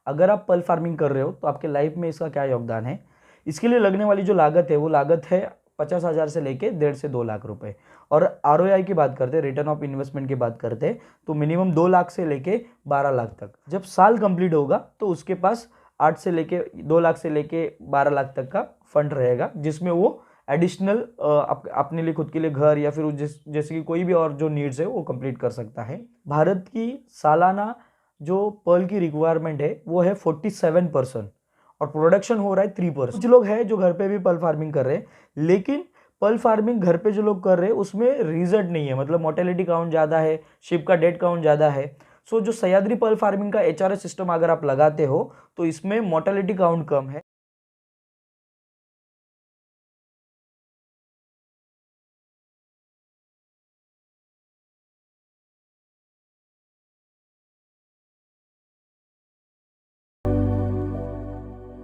अगर आप Perl farming कर रहे हो तो आपके लाइफ में इसका क्या योगदान है। इसके लिए लगने वाली जो लागत है वो लागत है 50,000 से लेके 1.5 से 2 लाख रुपए। और ROI की बात करते हैं, रिटर्न ऑफ इन्वेस्टमेंट की बात करते हैं, तो मिनिमम 2 लाख से लेके 12 लाख तक। जब साल कंप्लीट होगा तो उसके पास 8 से लेके 2 लाख से लेके 12 लाख तक का फंड रहेगा, जिसमें वो एडिशनल अपने लिए, खुद के लिए घर या फिर जैसे कि कोई भी और जो नीड्स है वो कंप्लीट कर सकता है। भारत की सालाना जो पर्ल की रिक्वायरमेंट है वो है 47% और प्रोडक्शन हो रहा है 3%। कुछ लोग हैं जो घर पे भी पर्ल फार्मिंग कर रहे हैं, लेकिन पर्ल फार्मिंग घर पे जो लोग कर रहे हैं उसमें रिजल्ट नहीं है, मतलब मोर्टेलिटी काउंट ज़्यादा है, शिप का डेड काउंट ज़्यादा है। सो जो सह्याद्री पर्ल फार्मिंग का HRS सिस्टम अगर आप लगाते हो तो इसमें मोर्टेलिटी काउंट कम है।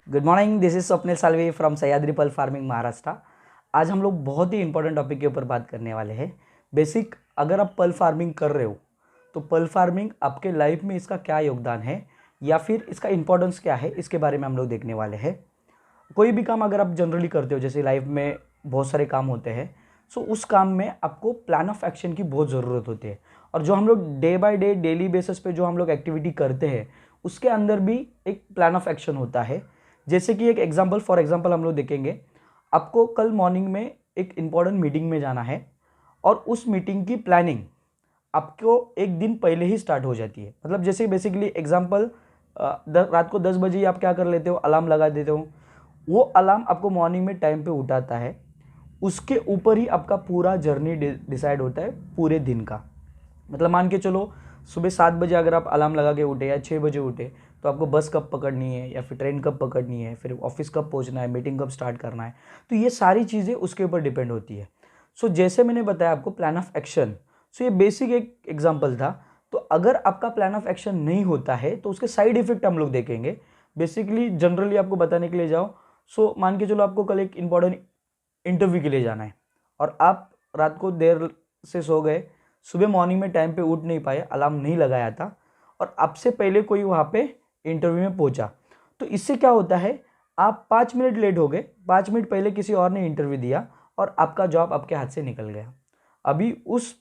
Good morning, this is Swapnil Salve from Sahyadri pearl farming Maharashtra. आज हम लोग बहुत ही इंपॉर्टेंट टॉपिक के ऊपर बात करने वाले हैं। बेसिक, अगर आप पर्ल फार्मिंग कर रहे हो तो पर्ल फार्मिंग आपके लाइफ में इसका क्या योगदान है या फिर इसका इंपॉर्टेंस क्या है, इसके बारे में हम लोग देखने वाले हैं। कोई भी काम अगर आप जनरली करते हो, जैसे लाइफ में बहुत सारे काम होते हैं, सो उस काम में आपको प्लान ऑफ एक्शन की बहुत ज़रूरत होती है। और जो हम लोग day by day daily basis पे जो हम लोग एक्टिविटी करते हैं उसके अंदर भी एक प्लान ऑफ एक्शन होता है। जैसे कि एक एग्जांपल, फॉर एग्जांपल हम लोग देखेंगे, आपको कल मॉर्निंग में एक इम्पॉर्टेंट मीटिंग में जाना है और उस मीटिंग की प्लानिंग आपको एक दिन पहले ही स्टार्ट हो जाती है। मतलब जैसे बेसिकली एग्जांपल, रात को 10 बजे ही आप क्या कर लेते हो, अलार्म लगा देते हो। वो अलार्म आपको मॉर्निंग में टाइम पे उठाता है, उसके ऊपर ही आपका पूरा जर्नी डिसाइड होता है पूरे दिन का। मतलब मान के चलो, सुबह 7 बजे अगर आप अलार्म लगा के उठे या 6 बजे उठे, तो आपको बस कब पकड़नी है या फिर ट्रेन कब पकड़नी है, फिर ऑफिस कब पहुंचना है, मीटिंग कब स्टार्ट करना है, तो ये सारी चीज़ें उसके ऊपर डिपेंड होती है। सो जैसे मैंने बताया आपको प्लान ऑफ एक्शन, सो ये बेसिक एक एग्जाम्पल था। तो अगर आपका प्लान ऑफ एक्शन नहीं होता है तो उसके साइड इफेक्ट हम लोग देखेंगे। बेसिकली जनरली आपको बताने के लिए जाओ, सो मान के चलो आपको कल एक इंपॉर्टेंट इंटरव्यू के लिए जाना है और आप रात को देर से सो गए, सुबह मॉर्निंग में टाइम पे उठ नहीं पाए, अलार्म नहीं लगाया था, और आपसे पहले कोई वहाँ पे इंटरव्यू में पहुंचा। तो इससे क्या होता है, आप 5 मिनट लेट हो गए, 5 मिनट पहले किसी और ने इंटरव्यू दिया और आपका जॉब आपके हाथ से निकल गया। अभी उस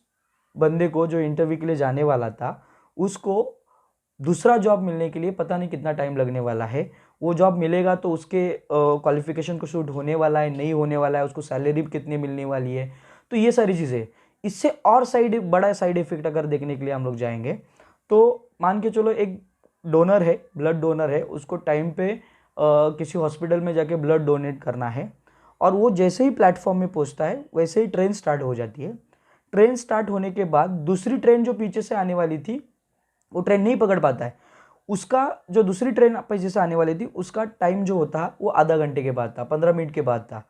बंदे को जो इंटरव्यू के लिए जाने वाला था, उसको दूसरा जॉब मिलने के लिए पता नहीं कितना टाइम लगने वाला है। वो जॉब मिलेगा तो उसके क्वालिफिकेशन को शूट होने वाला है, नहीं होने वाला है, उसको सैलरी कितनी मिलने वाली है, तो ये सारी चीज़ें। इससे और बड़ा साइड इफेक्ट अगर देखने के लिए हम लोग जाएंगे, तो मान के चलो एक डोनर है, ब्लड डोनर है, उसको टाइम पे किसी हॉस्पिटल में जाके ब्लड डोनेट करना है, और वो जैसे ही प्लेटफॉर्म में पहुंचता है वैसे ही ट्रेन स्टार्ट हो जाती है। ट्रेन स्टार्ट होने के बाद दूसरी ट्रेन जो पीछे से आने वाली थी वो ट्रेन नहीं पकड़ पाता है। उसका जो दूसरी ट्रेन पीछे से आने वाली थी उसका टाइम जो होता वो आधा घंटे के बाद था, 15 मिनट के बाद था।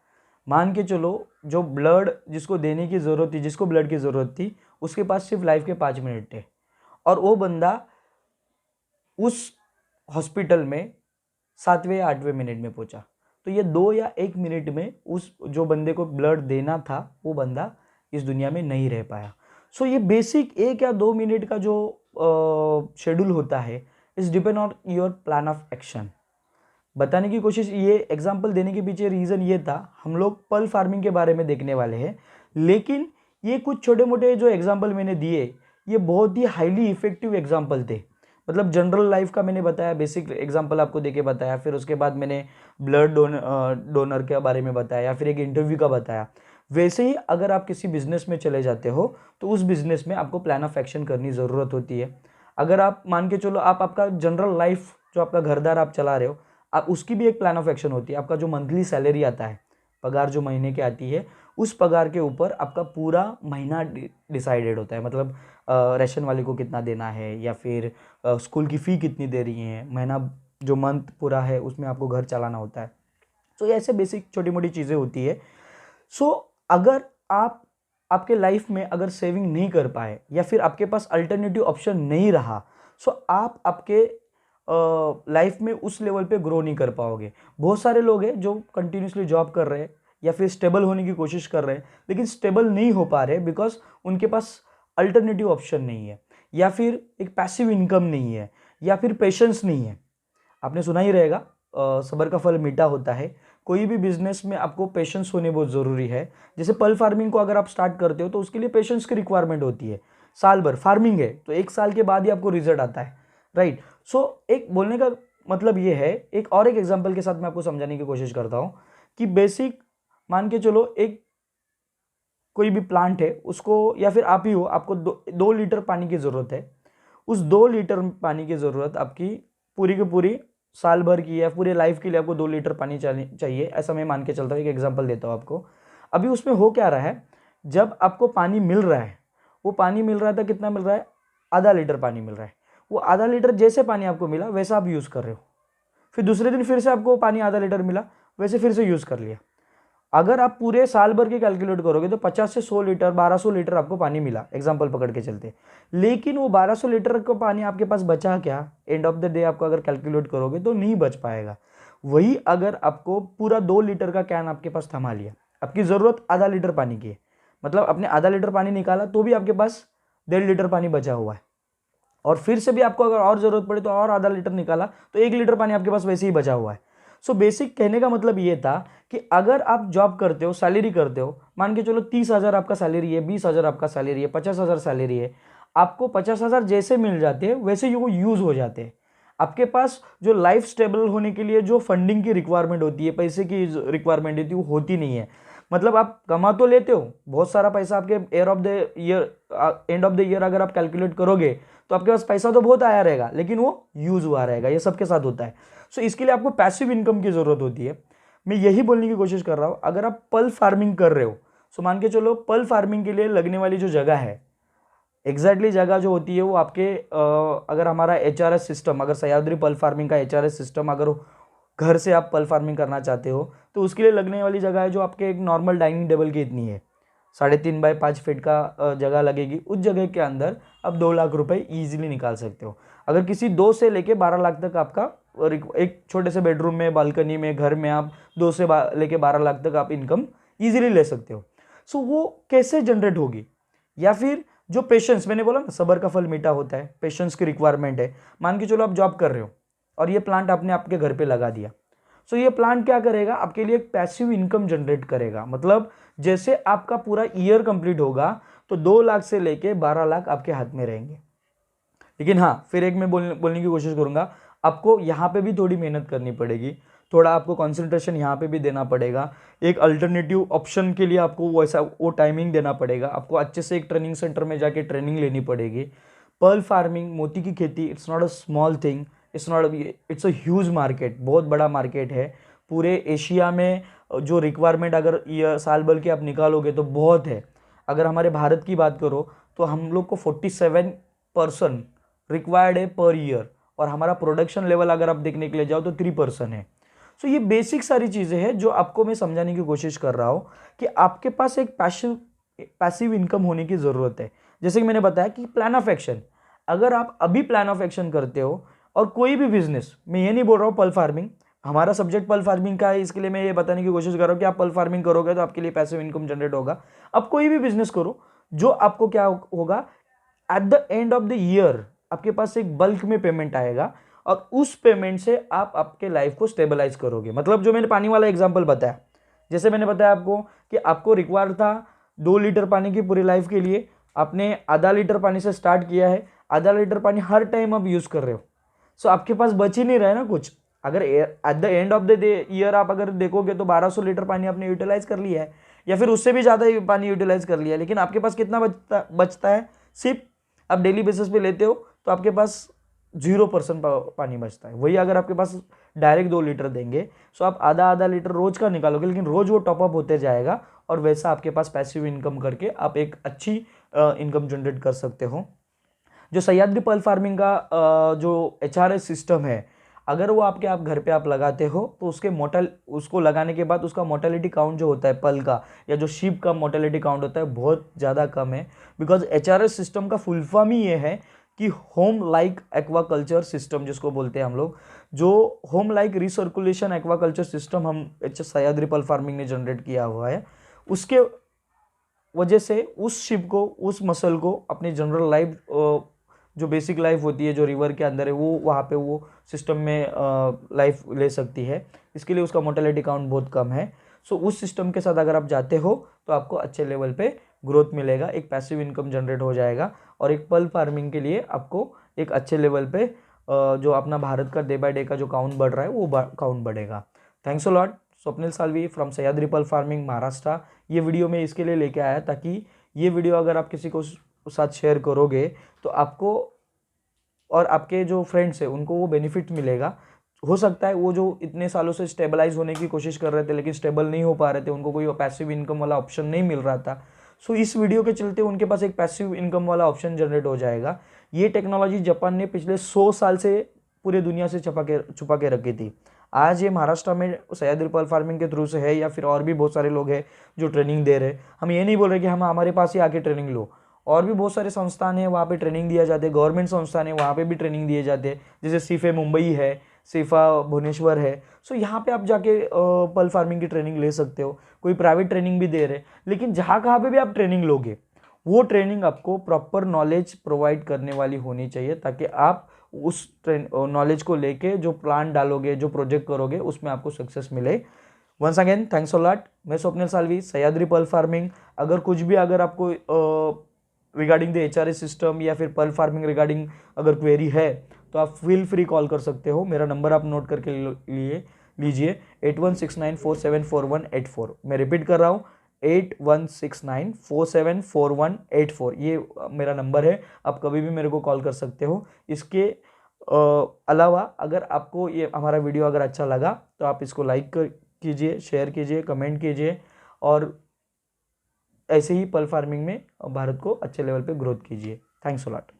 मान के चलो जो ब्लड जिसको देने की ज़रूरत थी, जिसको ब्लड की ज़रूरत थी, उसके पास सिर्फ लाइफ के 5 मिनट थे, और वो बंदा उस हॉस्पिटल में 7वें या 8वें मिनट में पहुंचा। तो ये 2 या 1 मिनट में उस जो बंदे को ब्लड देना था वो बंदा इस दुनिया में नहीं रह पाया। सो ये बेसिक 1 या 2 मिनट का जो शेड्यूल होता है is depend on your plan of action. बताने की कोशिश, ये एग्जाम्पल देने के पीछे रीज़न ये था, हम लोग पर्ल फार्मिंग के बारे में देखने वाले हैं, लेकिन ये कुछ छोटे मोटे जो एग्जाम्पल मैंने दिए ये बहुत ही हाईली इफेक्टिव एग्जाम्पल थे। मतलब जनरल लाइफ का मैंने बताया, बेसिक एग्जाम्पल आपको देके बताया, फिर उसके बाद मैंने ब्लड डोनर के बारे में बताया, या फिर एक इंटरव्यू का बताया। वैसे ही अगर आप किसी बिजनेस में चले जाते हो तो उस बिजनेस में आपको प्लान ऑफ एक्शन करनी ज़रूरत होती है। अगर आप मान के चलो आप आपका जनरल लाइफ जो आपका घरदार आप चला रहे हो, आप उसकी भी एक प्लान ऑफ एक्शन होती है। आपका जो मंथली सैलरी आता है, पगार जो महीने की आती है, उस पगार के ऊपर आपका पूरा महीना डिसाइडेड होता है। मतलब राशन वाले को कितना देना है, या फिर स्कूल की फ़ी कितनी दे रही है, महीना जो मंथ पूरा है उसमें आपको घर चलाना होता है। तो ये ऐसे बेसिक छोटी मोटी चीज़ें होती है। सो अगर आप आपके लाइफ में अगर सेविंग नहीं कर पाए या फिर आपके पास अल्टरनेटिव ऑप्शन नहीं रहा, सो आप आपके लाइफ में उस लेवल पे ग्रो नहीं कर पाओगे। बहुत सारे लोग हैं जो कंटिन्यूसली जॉब कर रहे हैं या फिर स्टेबल होने की कोशिश कर रहे हैं, लेकिन स्टेबल नहीं हो पा रहे बिकॉज उनके पास अल्टरनेटिव ऑप्शन नहीं है, या फिर एक पैसिव इनकम नहीं है, या फिर पेशेंस नहीं है। आपने सुना ही रहेगा, सब्र का फल मीठा होता है। कोई भी बिजनेस में आपको पेशेंस होने बहुत ज़रूरी है। जैसे पर्ल फार्मिंग को अगर आप स्टार्ट करते हो तो उसके लिए पेशेंस की रिक्वायरमेंट होती है। साल भर फार्मिंग है तो 1 साल के बाद ही आपको रिजल्ट आता है, राइट। सो एक बोलने का मतलब ये है, एक एग्जांपल के साथ मैं आपको समझाने की कोशिश करता हूँ कि बेसिक मान के चलो, एक कोई भी प्लांट है उसको, या फिर आप ही हो, आपको 2 लीटर पानी की ज़रूरत है। उस 2 लीटर पानी की ज़रूरत आपकी पूरी की पूरी साल भर की या पूरे लाइफ के लिए आपको 2 लीटर पानी चाहिए, ऐसा मैं मान के चलता हूँ। एक एग्जांपल देता हूँ आपको। अभी उसमें हो क्या रहा है, जब आपको पानी मिल रहा है, वो पानी मिल रहा था, कितना मिल रहा है, आधा लीटर पानी मिल रहा है। वो आधा लीटर जैसे पानी आपको मिला वैसा आप यूज़ कर रहे हो। फिर दूसरे दिन फिर से आपको पानी आधा लीटर मिला, वैसे फिर से यूज़ कर लिया। अगर आप पूरे साल भर के कैलकुलेट करोगे तो 50 से 100 लीटर 1200 लीटर आपको पानी मिला, एग्जांपल पकड़ के चलते। लेकिन वो 1200 लीटर का पानी आपके पास बचा क्या, एंड ऑफ द डे आपको अगर कैलकुलेट करोगे तो नहीं बच पाएगा। वही अगर आपको पूरा 2 लीटर का कैन आपके पास थमा लिया, आपकी ज़रूरत आधा लीटर पानी की है, मतलब आपने आधा लीटर पानी निकाला तो भी आपके पास 1.5 लीटर पानी बचा हुआ है, और फिर से भी आपको अगर और ज़रूरत पड़े तो और आधा लीटर निकाला तो 1 लीटर पानी आपके पास वैसे ही बचा हुआ है। सो बेसिक कहने का मतलब ये था कि अगर आप जॉब करते हो, सैलरी करते हो, मान के चलो 30,000 आपका सैलरी है, 20,000 आपका सैलरी है, 50,000 सैलरी है, आपको 50,000 जैसे मिल जाते हैं वैसे वो यूज़ हो जाते हैं। आपके पास जो लाइफ स्टेबल होने के लिए जो फंडिंग की रिक्वायरमेंट होती है, पैसे की रिक्वायरमेंट होती है, वो होती नहीं है। मतलब आप कमा तो लेते हो बहुत सारा पैसा, आपके एंड ऑफ द ईयर अगर आप कैलकुलेट करोगे तो आपके पास पैसा तो बहुत आया रहेगा, लेकिन वो यूज हुआ रहेगा। ये सबके साथ होता है। सो इसके लिए आपको पैसिव इनकम की जरूरत होती है। मैं यही बोलने की कोशिश कर रहा हूं, अगर आप पर्ल फार्मिंग कर रहे हो, सो मान के चलो पर्ल फार्मिंग के लिए लगने वाली जो जगह है, एग्जैक्टली जगह जो होती है वो आपके अगर हमारा HRS सिस्टम, अगर सह्याद्री पर्ल फार्मिंग का HRS सिस्टम अगर घर से आप पर्ल फार्मिंग करना चाहते हो तो उसके लिए लगने वाली जगह है जो आपके एक नॉर्मल डाइनिंग टेबल की इतनी है, 3.5 बाय 5 फीट का जगह लगेगी। उस जगह के अंदर आप 2 लाख रुपए ईजिली निकाल सकते हो। अगर किसी 2 से लेके 12 लाख तक आपका, और एक छोटे से बेडरूम में, बालकनी में, घर में आप 2 से लेके 12 लाख तक आप इनकम ईजिली ले सकते हो। सो वो कैसे जनरेट होगी, या फिर जो पेशेंस, मैंने बोला ना सबर का फल मीठा होता है, पेशेंस की रिक्वायरमेंट है। मान के चलो आप जॉब कर रहे हो और ये प्लांट आपने आपके घर पे लगा दिया, सो ये प्लांट क्या करेगा, आपके लिए एक पैसिव इनकम जनरेट करेगा। मतलब जैसे आपका पूरा ईयर कंप्लीट होगा तो 2 लाख से लेके 12 लाख आपके हाथ में रहेंगे। लेकिन हाँ, फिर एक मैं बोलने की कोशिश करूंगा, आपको यहाँ पे भी थोड़ी मेहनत करनी पड़ेगी, थोड़ा आपको कंसंट्रेशन यहाँ पे भी देना पड़ेगा। एक अल्टरनेटिव ऑप्शन के लिए आपको वो टाइमिंग देना पड़ेगा। आपको अच्छे से एक ट्रेनिंग सेंटर में जाके ट्रेनिंग लेनी पड़ेगी। पर्ल फार्मिंग, मोती की खेती, it's not a small thing, it's a huge market, बहुत बड़ा मार्केट है। पूरे एशिया में जो रिक्वायरमेंट अगर ये साल भर की आप निकालोगे तो बहुत है। अगर हमारे भारत की बात करो तो हम लोग को 47 पर्सन रिक्वायर्ड है पर ईयर, और हमारा प्रोडक्शन लेवल अगर आप देखने के लिए जाओ तो 3% है। सो ये बेसिक सारी चीज़ें हैं जो आपको मैं समझाने की कोशिश कर रहा हूँ कि आपके पास एक पैसिव इनकम होने की ज़रूरत है। जैसे कि मैंने बताया कि प्लान ऑफ एक्शन, अगर आप अभी प्लान ऑफ एक्शन करते हो, और कोई भी बिजनेस, मैं ये नहीं बोल रहा हूँ पर्ल फार्मिंग, हमारा सब्जेक्ट पर्ल फार्मिंग का है, इसके लिए मैं ये बताने की कोशिश कर रहा हूँ कि आप पर्ल फार्मिंग करोगे तो आपके लिए पैसिव इनकम जनरेट होगा। अब कोई भी बिजनेस करो, जो आपको क्या होगा, at the end of the year आपके पास एक बल्क में पेमेंट आएगा, और उस पेमेंट से आप आपके लाइफ को स्टेबलाइज करोगे। मतलब जो मैंने पानी वाला एग्जांपल बताया, जैसे मैंने बताया आपको कि आपको रिक्वायर था 2 लीटर पानी की पूरी लाइफ के लिए, आपने आधा लीटर पानी से स्टार्ट किया है, आधा लीटर पानी हर टाइम आप यूज कर रहे हो। सो आपके पास बच ही नहीं रहा है ना कुछ। अगर at the end of the year आप अगर देखोगे तो 1200 लीटर पानी आपने यूटिलाइज कर लिया है, या फिर उससे भी ज़्यादा पानी यूटिलाइज कर लिया है, लेकिन आपके पास कितना बचता है, सिर्फ आप डेली बेसिस पे लेते हो तो आपके पास 0% पानी बचता है। वही अगर आपके पास डायरेक्ट 2 लीटर देंगे, सो आप आधा आधा लीटर रोज का निकालोगे, लेकिन रोज वो टॉपअप होते जाएगा, और वैसा आपके पास पैसिव इनकम करके आप एक अच्छी इनकम जनरेट कर सकते हो। जो सह्याद्री पर्ल फार्मिंग का जो HRS सिस्टम है, अगर वो आप घर पे आप लगाते हो तो उसको लगाने के बाद उसका मोर्टेलिटी काउंट जो होता है पर्ल का, या जो शीप का मोर्टेलिटी काउंट होता है, बहुत ज़्यादा कम है। बिकॉज HRS सिस्टम का फुल फॉर्म ही ये है कि होम लाइक एक्वाकल्चर सिस्टम, जिसको बोलते हैं हम लोग, जो home like recirculation aquaculture system हम सह्याद्री पर्ल फार्मिंग ने जनरेट किया हुआ है। उसके वजह से उस शिप को, उस मसल को अपनी जनरल लाइफ जो बेसिक लाइफ होती है जो रिवर के अंदर है वो वहाँ पे वो सिस्टम में लाइफ ले सकती है, इसके लिए उसका मोर्टेलिटी काउंट बहुत कम है। सो उस सिस्टम के साथ अगर आप जाते हो तो आपको अच्छे लेवल पे ग्रोथ मिलेगा, एक पैसिव इनकम जनरेट हो जाएगा और एक पर्ल फार्मिंग के लिए आपको एक अच्छे लेवल पे जो अपना भारत का डे बाय डे का जो काउंट बढ़ रहा है वो काउंट बढ़ेगा। Thanks a lot. Swapnil Salvi from Sahyadri pearl farming Maharashtra. ये वीडियो मैं इसके लिए लेके आया ताकि ये वीडियो अगर आप किसी को साथ शेयर करोगे तो आपको और आपके जो फ्रेंड्स है उनको वो बेनिफिट मिलेगा। हो सकता है वो जो इतने सालों से स्टेबलाइज होने की कोशिश कर रहे थे लेकिन स्टेबल नहीं हो पा रहे थे, उनको कोई पैसिव इनकम वाला ऑप्शन नहीं मिल रहा था। सो इस वीडियो के चलते उनके पास एक पैसिव इनकम वाला ऑप्शन जनरेट हो जाएगा। ये टेक्नोलॉजी जापान ने पिछले 100 साल से पूरे दुनिया से छुपा के रखी थी। आज ये महाराष्ट्र में सह्याद्री पर्ल फार्मिंग के थ्रू से है या फिर और भी बहुत सारे लोग हैं जो ट्रेनिंग दे रहे हैं। हम ये नहीं बोल रहे कि हम हमारे पास ही आके ट्रेनिंग लो, और भी बहुत सारे संस्थान हैं वहाँ पे ट्रेनिंग दिया जाते हैं, गवर्नमेंट संस्थान है वहाँ पे भी ट्रेनिंग दिए जाते हैं, जैसे सीफे मुंबई है, सीफा भुवनेश्वर है। सो यहाँ पे आप जाके पर्ल फार्मिंग की ट्रेनिंग ले सकते हो। कोई प्राइवेट ट्रेनिंग भी दे रहे, लेकिन जहाँ कहाँ पे भी आप ट्रेनिंग लोगे वो ट्रेनिंग आपको प्रॉपर नॉलेज प्रोवाइड करने वाली होनी चाहिए ताकि आप उस नॉलेज को लेके जो प्लान डालोगे, जो प्रोजेक्ट करोगे उसमें आपको सक्सेस मिले। Once again thanks a lot. मैं स्वप्निल साल्वी, सह्याद्री पर्ल फार्मिंग। अगर कुछ भी अगर आपको रिगार्डिंग द HRS सिस्टम या फिर पर्ल फार्मिंग रिगार्डिंग अगर क्वेरी है तो आप फील फ्री कॉल कर सकते हो। मेरा नंबर आप नोट करके लीजिए 8169474184। मैं रिपीट कर रहा हूँ 8169474184। ये मेरा नंबर है, आप कभी भी मेरे को कॉल कर सकते हो। इसके अलावा अगर आपको ये हमारा वीडियो अगर अच्छा लगा तो आप इसको लाइक कीजिए, शेयर कीजिए, कमेंट कीजिए और ऐसे ही पर्ल फार्मिंग में भारत को अच्छे लेवल पे ग्रोथ कीजिए। Thanks a lot.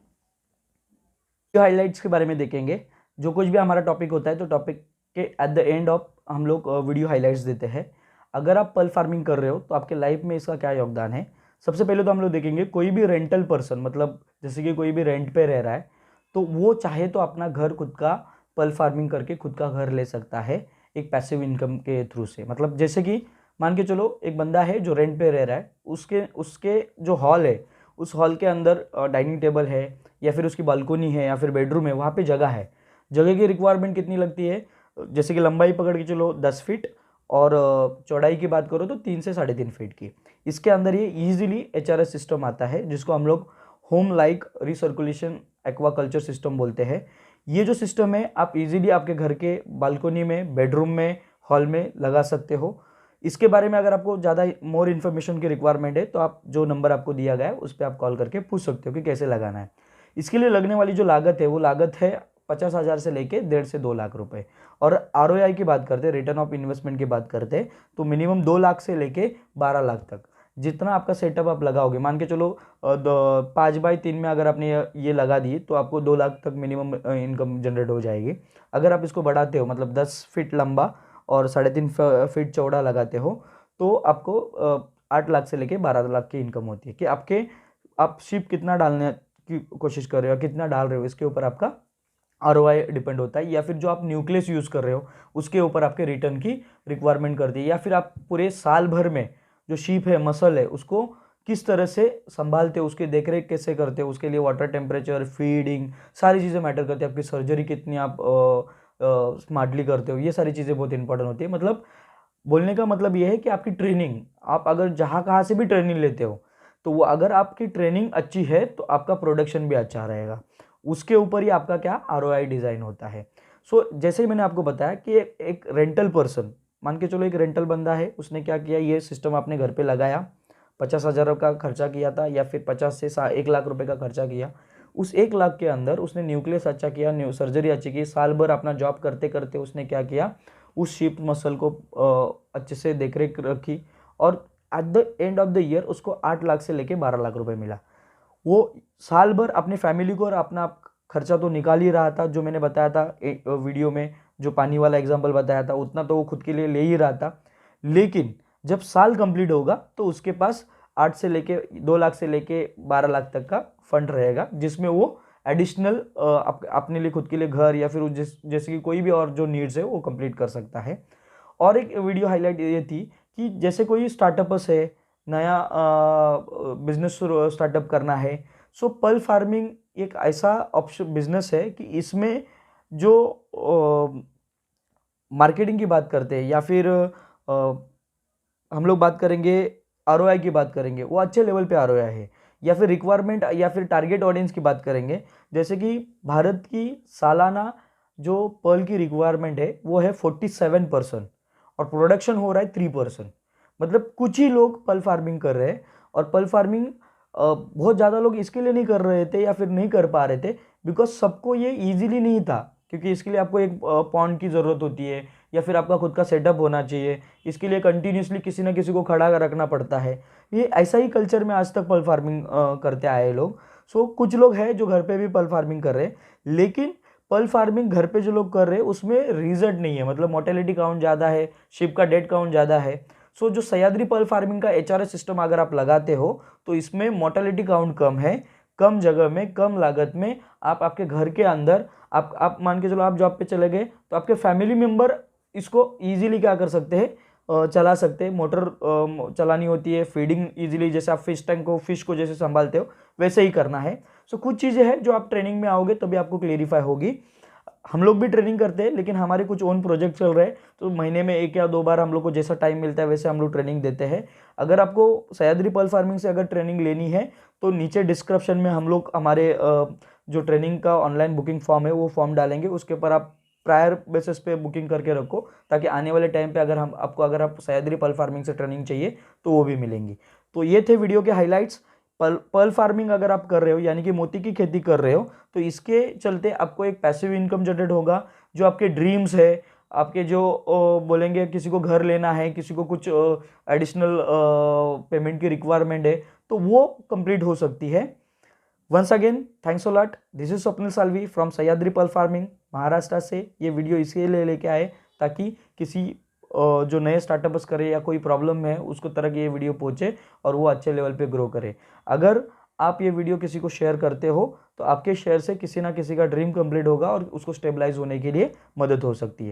हाइलाइट्स के बारे में देखेंगे। जो कुछ भी हमारा टॉपिक होता है तो टॉपिक के एट द एंड ऑफ हम लोग वीडियो हाइलाइट्स देते हैं। अगर आप पर्ल फार्मिंग कर रहे हो तो आपके लाइफ में इसका क्या योगदान है। सबसे पहले तो हम लोग देखेंगे कोई भी रेंटल पर्सन, मतलब जैसे कि कोई भी रेंट पे रह रहा है तो वो चाहे तो अपना घर खुद का पर्ल फार्मिंग करके खुद का घर ले सकता है एक पैसिव इनकम के थ्रू से। मतलब जैसे कि मान के चलो एक बंदा है जो रेंट पे रह रहा है, उसके उसके जो हॉल है उस हॉल के अंदर डाइनिंग टेबल है या फिर उसकी बालकोनी है या फिर बेडरूम है, वहाँ पे जगह है। जगह की रिक्वायरमेंट कितनी लगती है, जैसे कि लंबाई पकड़ के चलो 10 फीट और चौड़ाई की बात करो तो 3 से 3.5 फीट की। इसके अंदर ये ईजिली HRS सिस्टम आता है जिसको हम लोग home like recirculation aquaculture system बोलते हैं। ये जो सिस्टम है आप इजीली आपके घर के बालकोनी में, बेडरूम में, हॉल में लगा सकते हो। इसके बारे में अगर आपको ज़्यादा मोर इन्फॉर्मेशन की रिक्वायरमेंट है तो आप जो नंबर आपको दिया गया है उस पर आप कॉल करके पूछ सकते हो कि कैसे लगाना है। इसके लिए लगने वाली जो लागत है वो लागत है 50,000 से लेके 1.5 से 2 लाख रुपए। और ROI की बात करते हैं, रिटर्न ऑफ इन्वेस्टमेंट की बात करते हैं, तो मिनिमम 2 लाख से लेके 12 लाख तक जितना आपका सेटअप आप लगाओगे। मान के चलो 5x3 में अगर आपने ये लगा दी तो आपको 2 लाख तक मिनिमम इनकम जनरेट हो जाएगी। अगर आप इसको बढ़ाते हो, मतलब 10 फीट लंबा और 3.5 फीट चौड़ा लगाते हो तो आपको 8 लाख से लेके 12 लाख की इनकम होती है। कि आप शीप कितना डालने की कोशिश कर रहे हो, कितना डाल रहे हो, इसके ऊपर आपका ROI डिपेंड होता है। या फिर जो आप न्यूक्लियस यूज़ कर रहे हो उसके ऊपर आपके रिटर्न की रिक्वायरमेंट करती है। या फिर आप पूरे साल भर में जो शीप है, मसल है, उसको किस तरह से संभालते हो, उसकी देखरेख कैसे करते हो, उसके लिए वाटर टेम्परेचर, फीडिंग, सारी चीज़ें मैटर करती है। आपकी सर्जरी कितनी आप स्मार्टली करते हो, ये सारी चीज़ें बहुत इंपॉर्टेंट होती है। मतलब बोलने का मतलब ये है कि आपकी ट्रेनिंग, आप अगर जहाँ कहाँ से भी ट्रेनिंग लेते हो तो वो अगर आपकी ट्रेनिंग अच्छी है तो आपका प्रोडक्शन भी अच्छा रहेगा। उसके ऊपर ही आपका क्या ROI डिज़ाइन होता है। सो जैसे ही मैंने आपको बताया कि एक रेंटल पर्सन, मान के चलो एक रेंटल बंदा है, उसने क्या किया, ये सिस्टम अपने घर पे लगाया, 50,000 का खर्चा किया था या फिर 50 से 1 लाख रुपए का खर्चा किया। उस 1 लाख के अंदर उसने न्यूक्लियस अच्छा किया, सर्जरी अच्छी की, साल भर अपना जॉब करते करते उसने क्या किया, उस शीप मसल को अच्छे से देखरेख रखी और at the end of the year उसको 8 लाख से लेके 12 लाख रुपए मिला। वो साल भर अपनी फैमिली को और अपना खर्चा तो निकाल ही रहा था। जो मैंने बताया था एक वीडियो में, जो पानी वाला एग्जांपल बताया था, उतना तो वो खुद के लिए ले ही रहा था। लेकिन जब साल कंप्लीट होगा तो उसके पास 8 से लेके 2 लाख से लेके 12 लाख तक का फंड रहेगा जिसमें वो एडिशनल अपने लिए, खुद के लिए घर या फिर जैसे कि कोई भी और जो नीड्स है वो कंप्लीट कर सकता है। और एक वीडियो हाईलाइट ये थी कि जैसे कोई स्टार्टअप्स है, नया बिजनेस स्टार्टअप करना है, सो पर्ल फार्मिंग एक ऐसा ऑप्शन बिजनेस है कि इसमें जो मार्केटिंग की बात करते हैं या फिर हम लोग बात करेंगे आरओआई की बात करेंगे, वो अच्छे लेवल पे आरओआई है। या फिर रिक्वायरमेंट या फिर टारगेट ऑडियंस की बात करेंगे, जैसे कि भारत की सालाना जो पर्ल की रिक्वायरमेंट है वो है 47% और प्रोडक्शन हो रहा है 3%। मतलब कुछ ही लोग पर्ल फार्मिंग कर रहे हैं। और पर्ल फार्मिंग बहुत ज़्यादा लोग इसके लिए नहीं कर रहे थे या फिर नहीं कर पा रहे थे बिकॉज सबको ये ईजिली नहीं था, क्योंकि इसके लिए आपको एक पॉन्ड की ज़रूरत होती है या फिर आपका खुद का सेटअप होना चाहिए। इसके लिए कंटिन्यूसली किसी ना किसी को खड़ा रखना पड़ता है। ये ऐसा ही कल्चर में आज तक पर्ल फार्मिंग करते आए लोग। सो कुछ लोग हैं जो घर पे भी पर्ल फार्मिंग कर रहे हैं, लेकिन पर्ल फार्मिंग घर पे जो लोग कर रहे हैं उसमें रिजल्ट नहीं है, मतलब मोर्टेलिटी काउंट ज़्यादा है, शिप का डेड काउंट ज़्यादा है। सो जो सह्याद्री पर्ल फार्मिंग का एचआरएस सिस्टम अगर आप लगाते हो तो इसमें मोर्टेलिटी काउंट कम है, कम जगह में कम लागत में आप आपके घर के अंदर आप मान के चलो आप जॉब पे चले गए तो आपके फैमिली मेम्बर इसको इजीली क्या कर सकते हैं, चला सकते हैं। मोटर चलानी होती है, फीडिंग इजीली, जैसे आप फिश टैंक को फिश को जैसे संभालते हो वैसे ही करना है। सो कुछ चीज़ें हैं जो आप ट्रेनिंग में आओगे तभी आपको क्लियरिफाई होगी। हम लोग भी ट्रेनिंग करते हैं, लेकिन हमारे कुछ ओन प्रोजेक्ट चल रहे हैं तो महीने में 1 या 2 बार हम लोग को जैसा टाइम मिलता है वैसे हम लोग ट्रेनिंग देते हैं। अगर आपको सह्याद्री पर्ल फार्मिंग से अगर ट्रेनिंग लेनी है तो नीचे डिस्क्रिप्शन में हम लोग हमारे जो ट्रेनिंग का ऑनलाइन बुकिंग फॉर्म है वो फॉर्म डालेंगे, उसके ऊपर आप प्रायर बेसिस पे बुकिंग करके रखो, ताकि आने वाले टाइम पे अगर आप सह्याद्री पर्ल फार्मिंग से ट्रेनिंग चाहिए तो वो भी मिलेंगी। तो ये थे वीडियो के हाईलाइट्स। पर्ल फार्मिंग अगर आप कर रहे हो यानी कि मोती की खेती कर रहे हो तो इसके चलते आपको एक पैसिव इनकम जनरेट होगा। जो आपके ड्रीम्स है, आपके जो बोलेंगे किसी को घर लेना है, किसी को कुछ एडिशनल पेमेंट की रिक्वायरमेंट है तो वो कंप्लीट हो सकती है। Once again thanks a lot. This is Swapnil Salvi from Sahyadri pearl farming Maharashtra से। ये वीडियो इसलिए लेके आए ताकि किसी जो नए स्टार्टअप्स करे या कोई प्रॉब्लम है उसको तक ये वीडियो पहुंचे और वो अच्छे लेवल पे ग्रो करे। अगर आप ये वीडियो किसी को शेयर करते हो तो आपके शेयर से किसी ना किसी का ड्रीम कंप्लीट होगा और उसको स्टेबलाइज होने के लिए मदद हो सकती है।